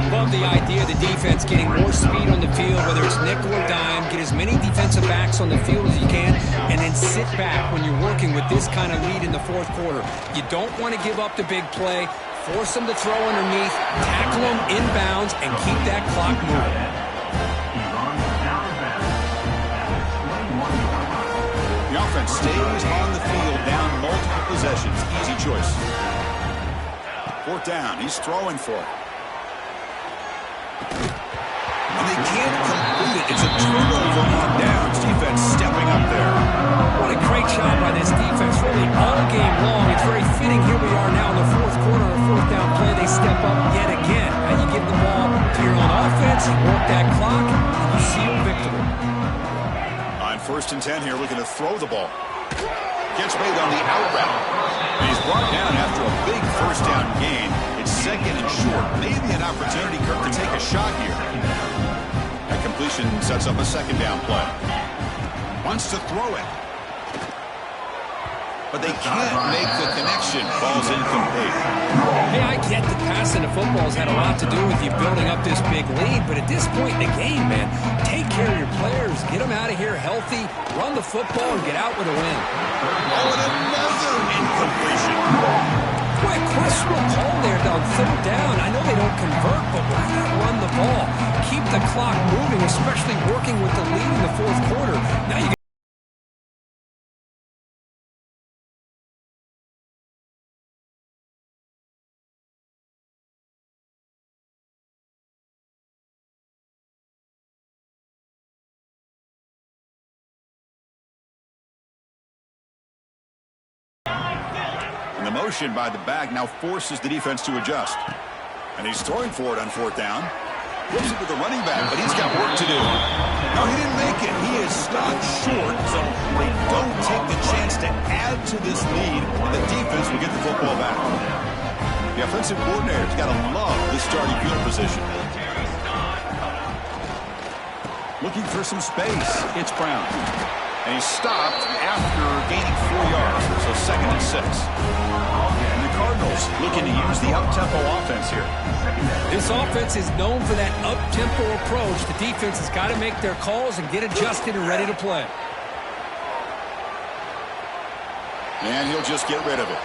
Love the idea of the defense getting more speed on the field, whether it's nickel or dime. Get as many defensive backs on the field as you can, and then sit back when you're working with this kind of lead in the fourth quarter. You don't want to give up the big play. Force them to throw underneath, tackle them inbounds, and keep that clock moving. The offense stays on the field, down multiple possessions. Easy choice. 4th down. He's throwing for it. And they can't complete it. It's a turnover on downs. Defense stepping up there. What a great job by this defense, really all game long. It's very fitting. Here we are now in the fourth quarter, a 4th down play. They step up yet again. Now you give the ball to your own offense, you work that clock, and you seal victory. On 1st and 10 here, looking to throw the ball. Gets made on the out route. And he's brought down after a big first down gain. It's 2nd and short. Maybe an opportunity, Kirk, to take a shot here. That completion sets up a 2nd down play. Wants to throw it. But they can't make the connection. Ball's incomplete. Hey, I get that passing the football has had a lot to do with you building up this big lead, but at this point in the game, man, take care of your players. Get them out of here healthy, run the football, and get out with a win. Oh, and another incompletion. Boy, questionable call there on 3rd down. I know they don't convert, but why not run the ball? Keep the clock moving, especially working with the lead in the fourth quarter. Now you And the motion by the back now forces the defense to adjust. And he's throwing for it on 4th down. Gives it to the running back, but he's got work to do. No, he didn't make it. He is stopped short, so they don't take the chance to add to this lead, and the defense will get the football back. The offensive coordinator's got to love this starting field position. Looking for some space. It's Brown. And he's stopped after gaining 4 yards, so 2nd and 6. And the Cardinals looking to use the up-tempo offense here. This offense is known for that up-tempo approach. The defense has got to make their calls and get adjusted and ready to play. And he'll just get rid of it.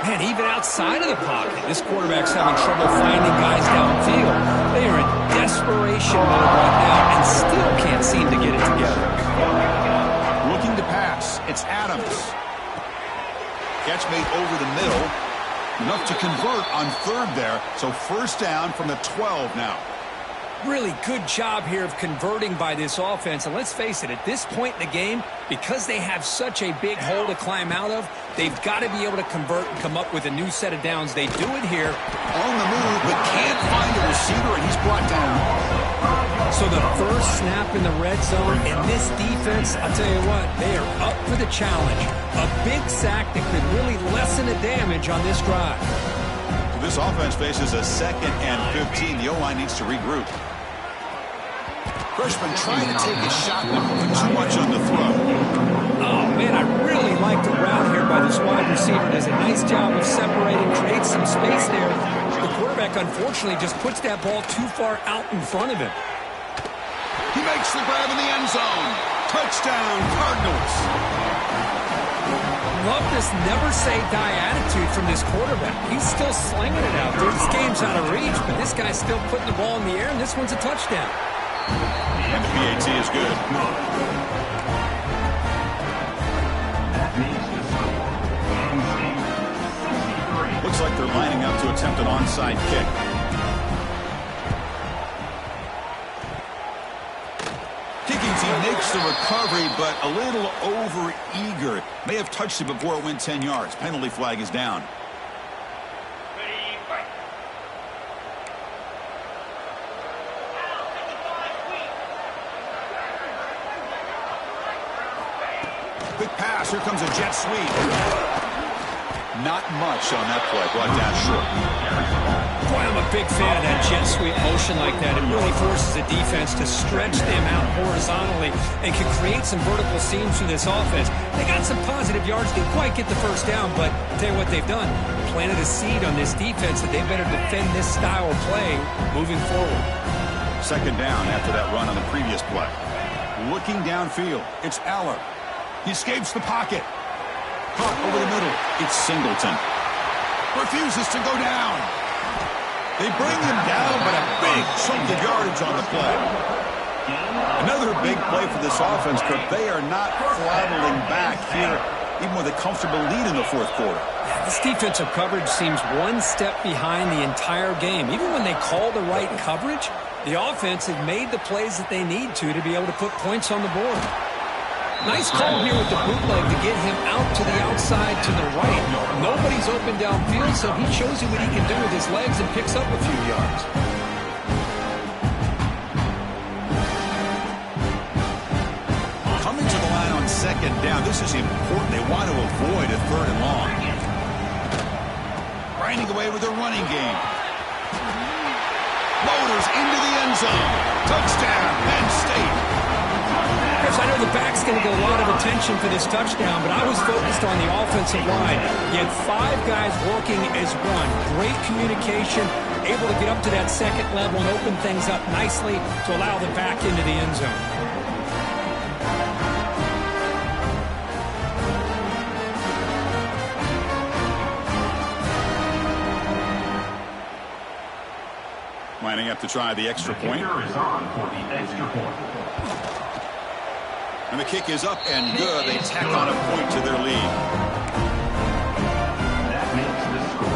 Man, even outside of the pocket, this quarterback's having trouble finding guys downfield. They are in desperation mode right now and still can't seem to get it together. Looking to pass. It's Adams. Catch made over the middle. Enough to convert on 3rd there. So 1st down from the 12 now. Really good job here of converting by this offense. And let's face it, at this point in the game, because they have such a big hole to climb out of, they've got to be able to convert and come up with a new set of downs. They do it here. On the move, but can't find a receiver, and he's brought down. So the first snap in the red zone, and this defense, I'll tell you what, they are up for the challenge. A big sack that could really lessen the damage on this drive. This offense faces a 2nd and 15. The O-line needs to regroup. Freshman trying to take a shot, but put too much on the throw. Oh, man, I really like the route here by this wide receiver. Does a nice job of separating, creates some space there. The quarterback, unfortunately, just puts that ball too far out in front of him. He makes the grab in the end zone. Touchdown, Cardinals. Love this never-say-die attitude from this quarterback. He's still slinging it out there. This game's out of reach, but this guy's still putting the ball in the air, and this one's a touchdown. And the PAT is good. Looks like they're lining up to attempt an onside kick. Kicking team makes the recovery, but a little over-eager. May have touched it before it went 10 yards. Penalty flag is down. Quick pass. Here comes a jet sweep. Not much on that play. Brought down short. Boy, I'm a big fan of that jet sweep motion like that. It really forces the defense to stretch them out horizontally and can create some vertical seams through this offense. They got some positive yards. Didn't quite get the first down, but I'll tell you what they've done. Planted a seed on this defense that they better defend this style of play moving forward. Second down after that run on the previous play. Looking downfield. It's Aller. He escapes the pocket. Caught over the middle. It's Singleton. Refuses to go down. They bring him down, but a big chunk of yardage on the play. Another big play for this offense, Kirk. They are not throttling back here, even with a comfortable lead in the fourth quarter. This defensive coverage seems one step behind the entire game. Even when they call the right coverage, the offense has made the plays that they need to be able to put points on the board. Nice call here with the bootleg to get him out to the outside to the right. Nobody's open downfield, so he shows you what he can do with his legs and picks up a few yards. Coming to the line on second down. This is important. They want to avoid a third and long. Grinding away with their running game. Motors into the end zone. Touchdown, Penn State. Chris, I know the back's going to get a lot of attention for this touchdown, but I was focused on the offensive line. You had 5 guys working as one. Great communication, able to get up to that second level and open things up nicely to allow the back into the end zone. Lining up to try the extra point. And the kick is up and good. They tack on a point to their lead. That makes the score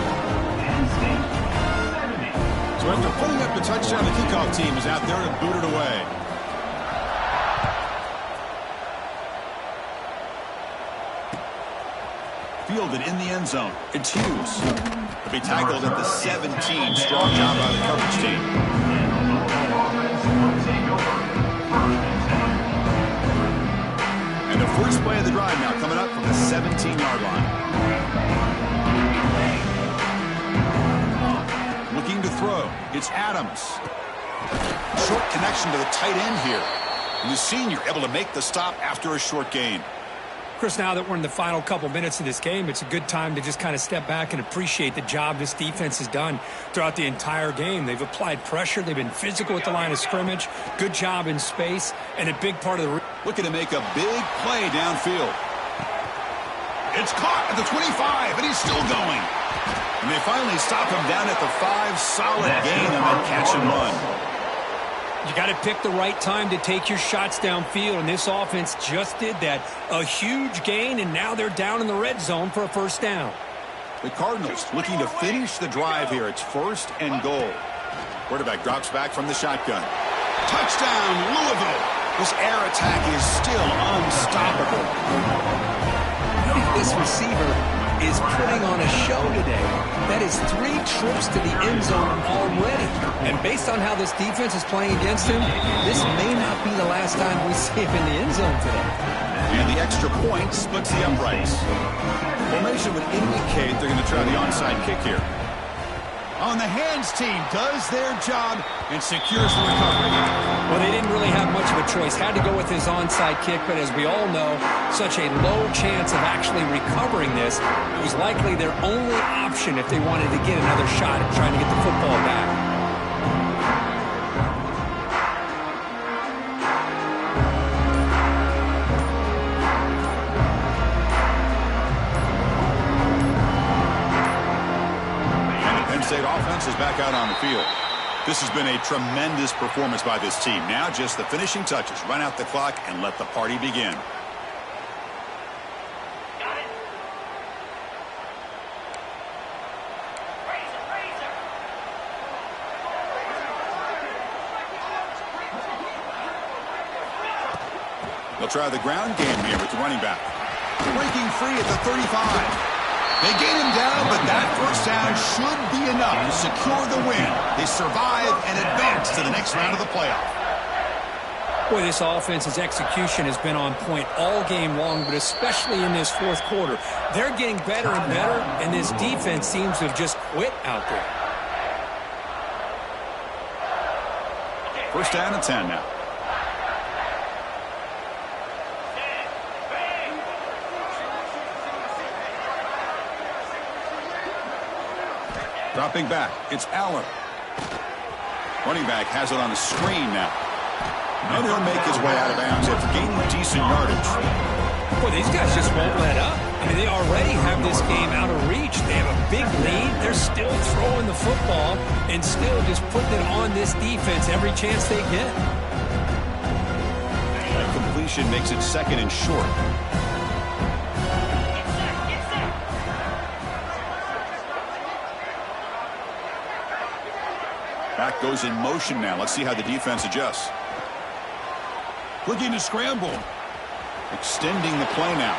Penn State 70. So after putting up the touchdown, the kickoff team is out there to boot it away. Fielded in the end zone. It's Hughes. To be tackled at the 17. Strong job by the coverage team. And the first play of the drive now coming up from the 17-yard line. Looking to throw. It's Adams. Short connection to the tight end here. And the senior able to make the stop after a short gain. Chris, now that we're in the final couple minutes of this game, it's a good time to just kind of step back and appreciate the job this defense has done throughout the entire game. They've applied pressure. They've been physical at the line of scrimmage. Good job in space. And a big part of the... Looking to make a big play downfield. It's caught at the 25, and he's still going. And they finally stop him down at the 5. Solid gain on that catch and run. You got to pick the right time to take your shots downfield, and this offense just did that. A huge gain, and now they're down in the red zone for a first down. The Cardinals looking to finish the drive here. It's 1st and goal. Quarterback drops back from the shotgun. Touchdown, Louisville. This air attack is still unstoppable. This receiver is putting on a show today. That is 3 trips to the end zone already. And based on how this defense is playing against him, this may not be the last time we see him in the end zone today. And the extra point splits the uprights. Formation would indicate they're going to try the onside kick here. On the hands team does their job and secures the recovery. Well, they didn't really have much of a choice. Had to go with his onside kick, but as we all know, such a low chance of actually recovering this. It was likely their only option if they wanted to get another shot at trying to get the football back. State offense is back out on the field. This has been a tremendous performance by this team. Now just the finishing touches. Run out the clock and let the party begin. Got it. Razor. They'll try the ground game here with the running back. Breaking free at the 35. They gain him down, but that first down should be enough to secure the win. They survive and advance to the next round of the playoff. Boy, this offense's execution has been on point all game long, but especially in this fourth quarter. They're getting better and better, and this defense seems to have just quit out there. First down and 10 now. Dropping back, it's Allen. Running back has it on the screen now. And he'll make his way out of bounds after gaining decent yardage. Boy, these guys just won't let up. I mean, they already have this game out of reach. They have a big lead. They're still throwing the football and still just putting it on this defense every chance they get. That completion makes it second and short. Back goes in motion now. Let's see how the defense adjusts. Looking to scramble. Extending the play now.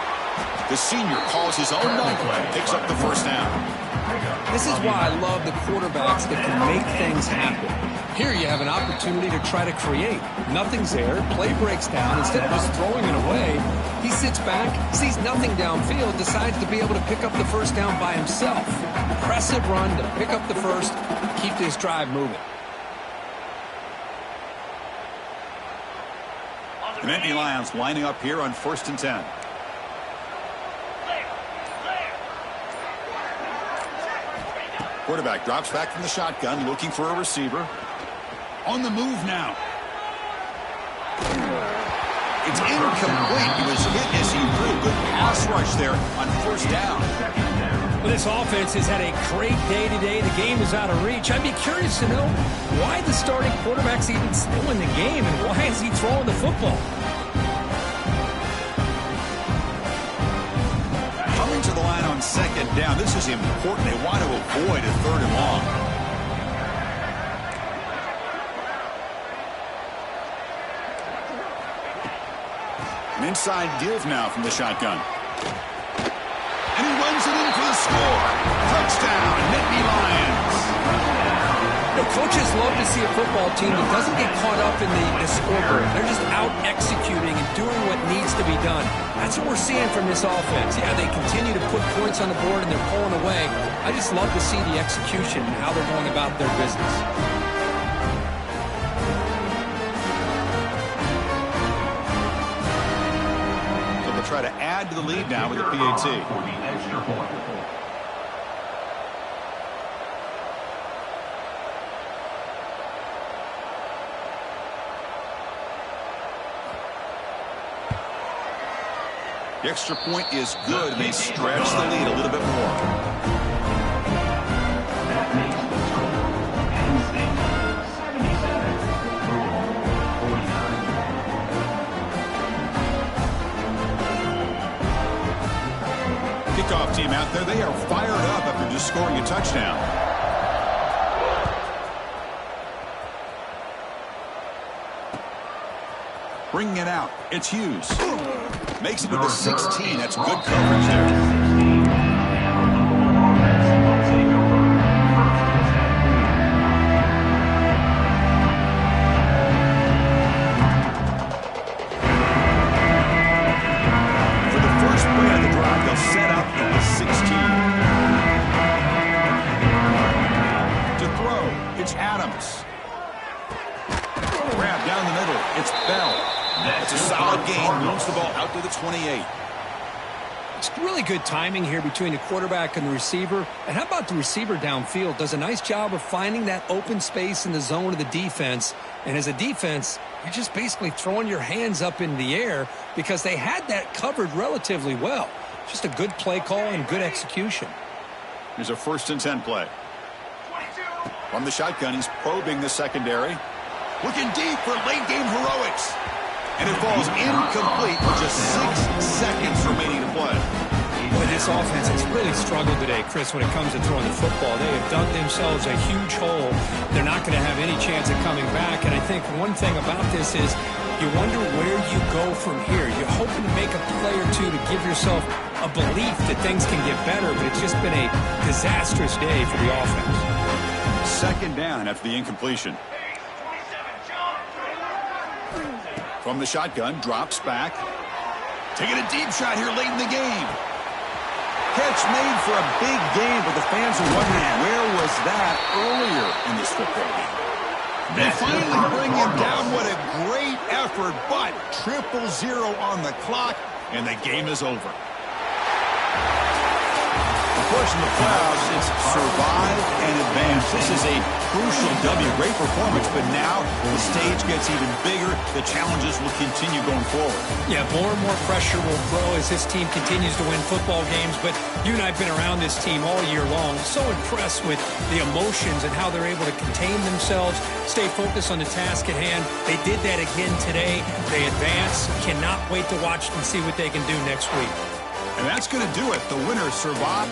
The senior calls his own number and picks up the first down. This is why I love the quarterbacks that can make things happen. Here you have an opportunity to try to create. Nothing's there. Play breaks down. Instead of just throwing it away, he sits back, sees nothing downfield, decides to be able to pick up the first down by himself. Impressive run to pick up the first, keep this drive moving. The Nittany Lions lining up here on 1st and 10. Quarterback drops back from the shotgun, looking for a receiver. On the move now. It's incomplete. He was hit as he threw. Good pass rush there on first down. Well, this offense has had a great day today. The game is out of reach. I'd be curious to know why the starting quarterback's even still in the game and why is he throwing the football? Coming to the line on second down. This is important. They want to avoid a third and long. An inside give now from the shotgun. And he runs it in for the score. Touchdown, Nittany Lions. The coaches love to see a football team that doesn't get caught up in the scoreboard. They're just out executing and doing what needs to be done. That's what we're seeing from this offense. Yeah, they continue to put points on the board and they're pulling away. I just love to see the execution and how they're going about their business. Try to add to the lead now with the PAT. The extra point is good, and they stretch the lead a little bit more. That makes the score Penn State 77, Louisville 49. Kickoff team out there, they are fired up after just scoring a touchdown. Bringing it out, it's Hughes. Makes it to the 16. That's good coverage there. It's a solid gain. Moves the ball out to the 28. It's really good timing here between the quarterback and the receiver. And how about the receiver downfield? Does a nice job of finding that open space in the zone of the defense. And as a defense, you're just basically throwing your hands up in the air because they had that covered relatively well. Just a good play call and good execution. Here's a 1st and 10 play. From the shotgun, he's probing the secondary. Looking deep for late-game heroics. And it falls incomplete with just 6 seconds remaining to play. Boy, this offense has really struggled today, Chris, when it comes to throwing the football. They have dug themselves a huge hole. They're not going to have any chance of coming back. And I think one thing about this is you wonder where you go from here. You're hoping to make a play or two to give yourself a belief that things can get better, but it's just been a disastrous day for the offense. 2nd down after the incompletion. From the shotgun, drops back. Taking a deep shot here late in the game. Catch made for a big game, but the fans are wondering where was that earlier in this football game. They finally bring him down. What a great effort, but 0-0 on the clock, and the game is over. Of course, in the playoffs, it's survive and advance. This is a crucial W. Great performance, but now the stage gets even bigger. The challenges will continue going forward. Yeah, more and more pressure will grow as this team continues to win football games. But you and I have been around this team all year long. So impressed with the emotions and how they're able to contain themselves, stay focused on the task at hand. They did that again today. They advance. Cannot wait to watch and see what they can do next week. And that's going to do it. The winners survive.